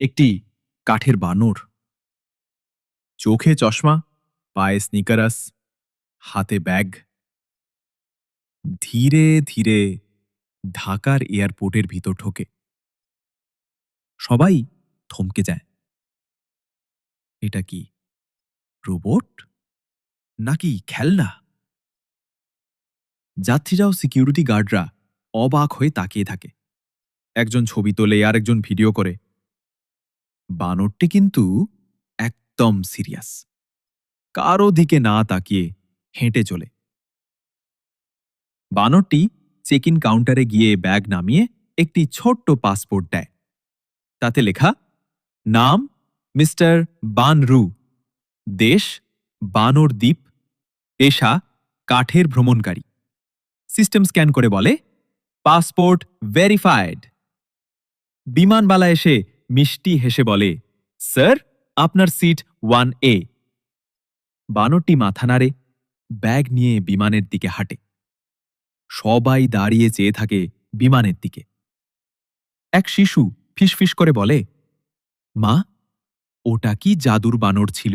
একটি কাঠের বানর, চোখে চশমা, পায়ে স্নিকারাস, হাতে ব্যাগ, ধীরে ধীরে ঢাকার এয়ারপোর্টের ভিতর ঢোকে। সবাই থমকে যায়। এটা কি রোবট নাকি খেলনা? যাত্রীরাও সিকিউরিটি গার্ডরা অবাক হয়ে তাকিয়ে থাকে। একজন ছবি তোলে, আর একজন ভিডিও করে। বানরটি কিন্তু একদম সিরিয়াস, কারো দিকে না তাকিয়ে হেঁটে চলে। বানরটি চেক ইন কাউন্টারে গিয়ে ব্যাগ নামিয়ে একটি ছোট্ট পাসপোর্ট দেয়। তাতে লেখা নাম মিস্টার বানরু, দেশ বানর দ্বীপ, পেশা কাঠের ভ্রমণকারী। সিস্টেম স্ক্যান করে বলে পাসপোর্ট ভেরিফাইড। বিমানবালা এসে মিষ্টি হেসে বলে, স্যার, আপনার সিট 1A। বানরটি মাথা নাড়ে, ব্যাগ নিয়ে বিমানের দিকে হাঁটে। সবাই দাঁড়িয়ে চেয়ে থাকে বিমানের দিকে। এক শিশু ফিসফিস করে বলে, মা, ওটা কি জাদুর বানর ছিল?